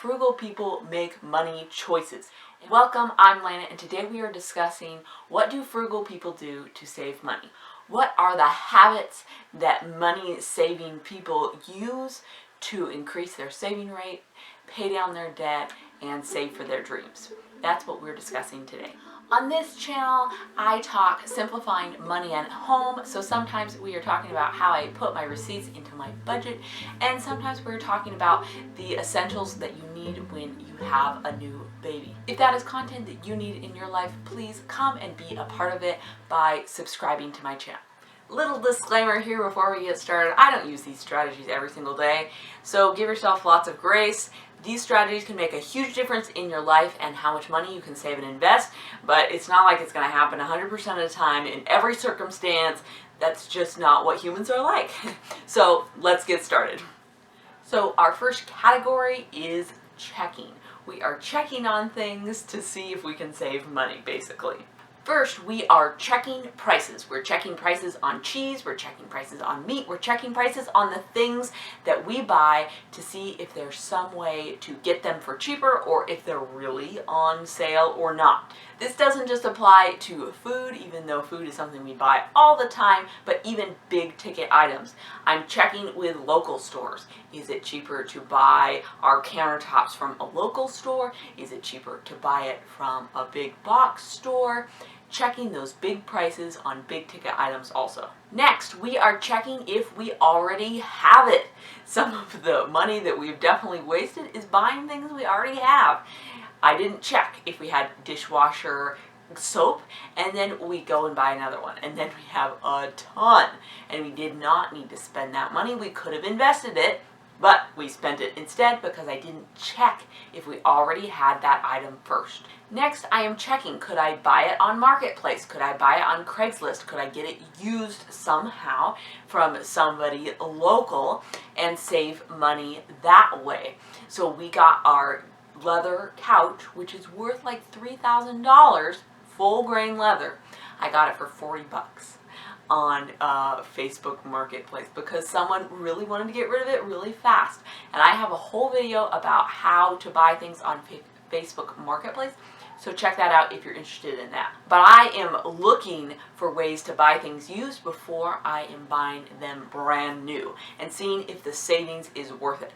frugal people make money choices. Welcome, I'm Lana, and today we are discussing what do frugal people do to save money. What are the habits that money-saving people use to increase their saving rate, pay down their debt, and save for their dreams? That's what we're discussing today. On this channel, I talk simplifying money at home, so sometimes we are talking about how I put my receipts into my budget, and sometimes we're talking about the essentials that you need when you have a new baby. If that is content that you need in your life, please come and be a part of it by subscribing to my channel. Little disclaimer here before we get started, I don't use these strategies every single day, so give yourself lots of grace. These strategies can make a huge difference in your life and how much money you can save and invest, but it's not like it's going to happen 100% of the time in every circumstance. That's just not what humans are like. So let's get started. So our first category is checking. We are checking on things to see if we can save money, basically. First, we are checking prices. We're checking prices on cheese, we're checking prices on meat, we're checking prices on the things that we buy to see if there's some way to get them for cheaper or if they're really on sale or not. This doesn't just apply to food, even though food is something we buy all the time, but even big ticket items. I'm checking with local stores. Is it cheaper to buy our countertops from a local store? Is it cheaper to buy it from a big box store? Checking those big prices on big ticket items also. Next, we are checking if we already have it. Some of the money that we've definitely wasted is buying things we already have. I didn't check if we had dishwasher soap, and then we go and buy another one, and then we have a ton, and we did not need to spend that money. We could have invested it, but we spent it instead because I didn't check if we already had that item first. Next, I am checking, could I buy it on Marketplace? Could I buy it on Craigslist? Could I get it used somehow from somebody local and save money that way? So we got our leather couch, which is worth like $3,000, full grain leather. I got it for 40 bucks on Facebook Marketplace because someone really wanted to get rid of it really fast. And I have a whole video about how to buy things on Facebook Marketplace, so check that out if you're interested in that. But I am looking for ways to buy things used before I am buying them brand new and seeing if the savings is worth it.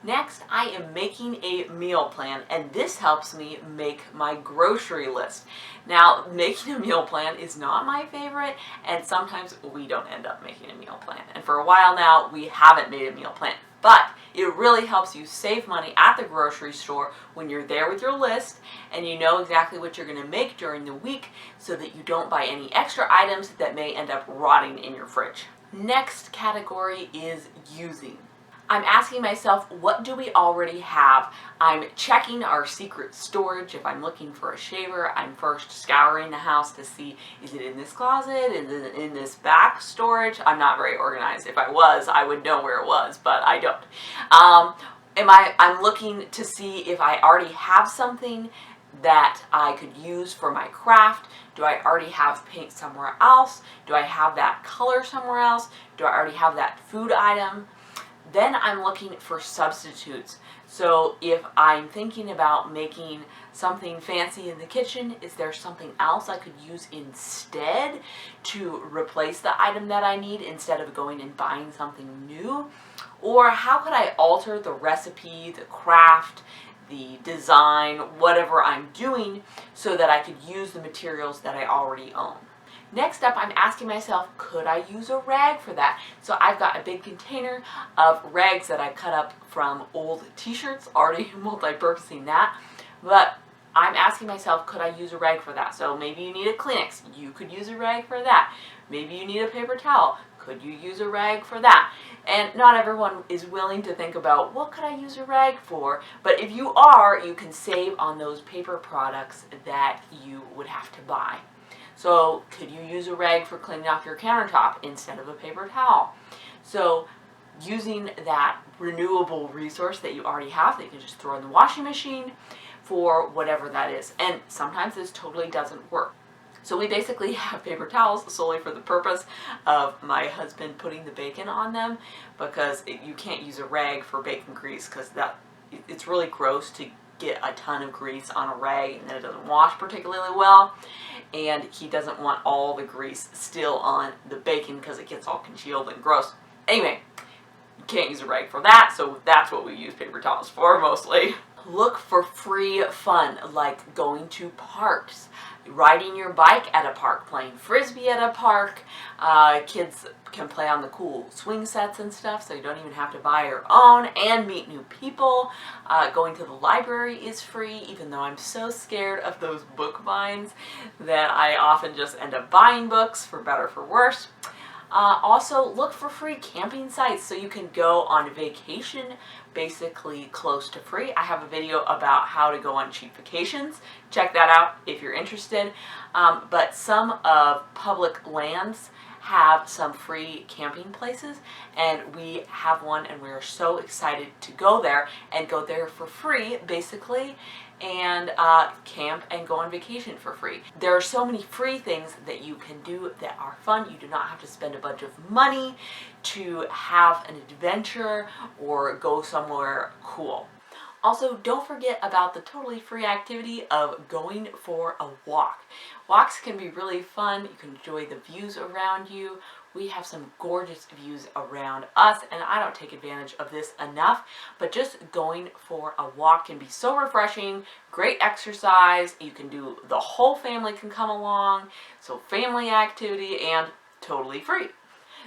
Next, I am making a meal plan, and this helps me make my grocery list. Now, making a meal plan is not my favorite, and sometimes we don't end up making a meal plan. And for a while now, we haven't made a meal plan. But it really helps you save money at the grocery store when you're there with your list and you know exactly what you're going to make during the week so that you don't buy any extra items that may end up rotting in your fridge. Next category is using. I'm asking myself, what do we already have? I'm checking our secret storage. If I'm looking for a shaver, I'm first scouring the house to see, is it in this closet? Is it in this back storage? I'm not very organized. If I was, I would know where it was, but I don't. I'm looking to see if I already have something that I could use for my craft. Do I already have paint somewhere else? Do I have that color somewhere else? Do I already have that food item? Then I'm looking for substitutes. So if I'm thinking about making something fancy in the kitchen, is there something else I could use instead to replace the item that I need instead of going and buying something new? Or how could I alter the recipe, the craft, the design, whatever I'm doing so that I could use the materials that I already own? Next up, I'm asking myself, could I use a rag for that? So I've got a big container of rags that I cut up from old t-shirts, already multi-purposing that. But I'm asking myself, could I use a rag for that? So maybe you need a Kleenex, you could use a rag for that. Maybe you need a paper towel, could you use a rag for that? And not everyone is willing to think about, what could I use a rag for? But if you are, you can save on those paper products that you would have to buy. So could you use a rag for cleaning off your countertop instead of a paper towel? So using that renewable resource that you already have that you can just throw in the washing machine for whatever that is. And sometimes this totally doesn't work. So we basically have paper towels solely for the purpose of my husband putting the bacon on them, because you can't use a rag for bacon grease because that it's really gross to get a ton of grease on a rag and then it doesn't wash particularly well. And he doesn't want all the grease still on the bacon because it gets all congealed and gross. Anyway, you can't use a rag for that, so that's what we use paper towels for mostly. Look for free fun, like going to parks, riding your bike at a park, playing frisbee at a park. Kids can play on the cool swing sets and stuff, so you don't even have to buy your own, and meet new people. Going to the library is free, even though I'm so scared of those book binds that I often just end up buying books, for better or for worse. Also, look for free camping sites so you can go on vacation basically close to free. I have a video about how to go on cheap vacations. Check that out if you're interested. But some of public lands have some free camping places, and we have one, and we're so excited to go there and go there for free basically, and camp and go on vacation for free. There are so many free things that you can do that are fun. You do not have to spend a bunch of money to have an adventure or go somewhere cool. Also, don't forget about the totally free activity of going for a walk. Walks can be really fun. You can enjoy the views around you. We have some gorgeous views around us, and I don't take advantage of this enough, but just going for a walk can be so refreshing, great exercise. You can do, the whole family can come along, so family activity and totally free.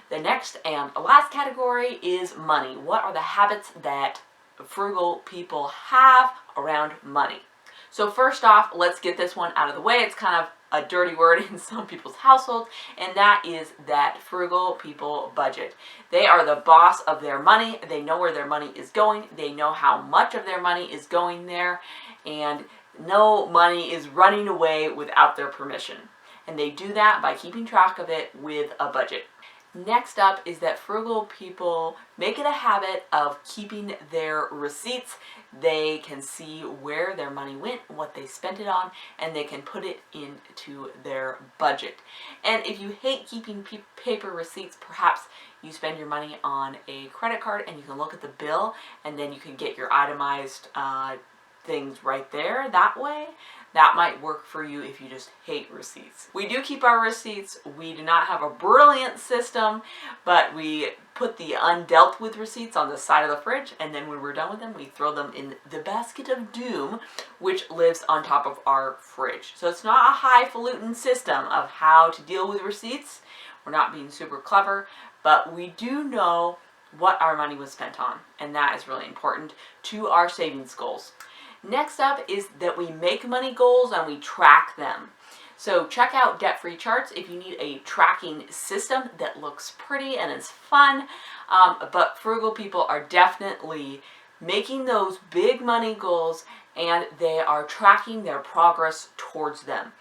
The next and last category is money. What are the habits that frugal people have around money? So first off, let's get this one out of the way. It's kind of a dirty word in some people's households, and that is that frugal people budget. They are the boss of their money. They know where their money is going. They know how much of their money is going there, and no money is running away without their permission. And they do that by keeping track of it with a budget. Next up is that frugal people make it a habit of keeping their receipts. They can see where their money went, what they spent it on, and they can put it into their budget. And if you hate keeping paper receipts, perhaps you spend your money on a credit card and you can look at the bill, and then you can get your itemized things right there that way. That might work for you if you just hate receipts. We do keep our receipts. We do not have a brilliant system, but we put the undealt with receipts on the side of the fridge, and then when we're done with them, we throw them in the basket of doom, which lives on top of our fridge. So it's not a highfalutin system of how to deal with receipts. We're not being super clever, but we do know what our money was spent on, and that is really important to our savings goals. Next up is that we make money goals and we track them. So check out Debt-Free Charts if you need a tracking system that looks pretty and is fun. But frugal people are definitely making those big money goals, and they are tracking their progress towards them.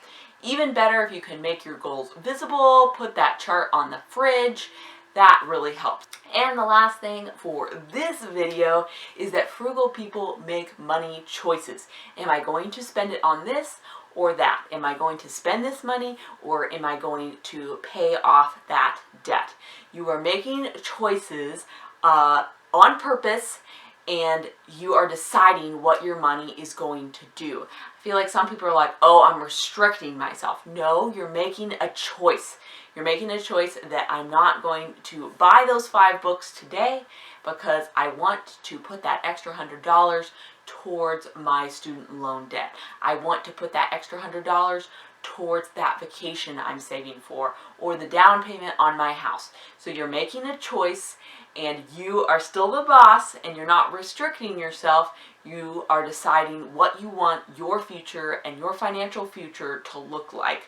Even better if you can make your goals visible, put that chart on the fridge. That really helps. And the last thing for this video is that frugal people make money choices. Am I going to spend it on this or that? Am I going to spend this money, or am I going to pay off that debt? You are making choices on purpose, and you are deciding what your money is going to do. I feel like some people are like, oh, I'm restricting myself. No, you're making a choice. You're making a choice that I'm not going to buy those 5 books today because I want to put that extra $100 towards my student loan debt. I want to put that extra $100 towards that vacation I'm saving for, or the down payment on my house. So you're making a choice, and you are still the boss, and you're not restricting yourself. You are deciding what you want your future and your financial future to look like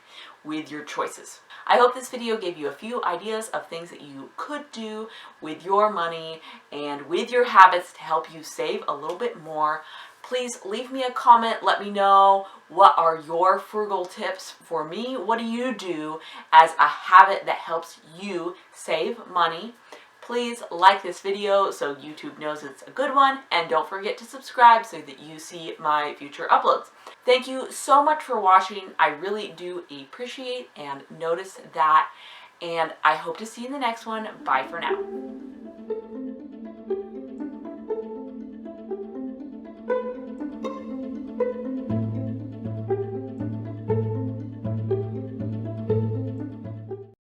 with your choices. I hope this video gave you a few ideas of things that you could do with your money and with your habits to help you save a little bit more. Please leave me a comment. Let me know, what are your frugal tips for me? What do you do as a habit that helps you save money? Please like this video so YouTube knows it's a good one, and don't forget to subscribe so that you see my future uploads. Thank you so much for watching. I really do appreciate and notice that, and I hope to see you in the next one. Bye for now.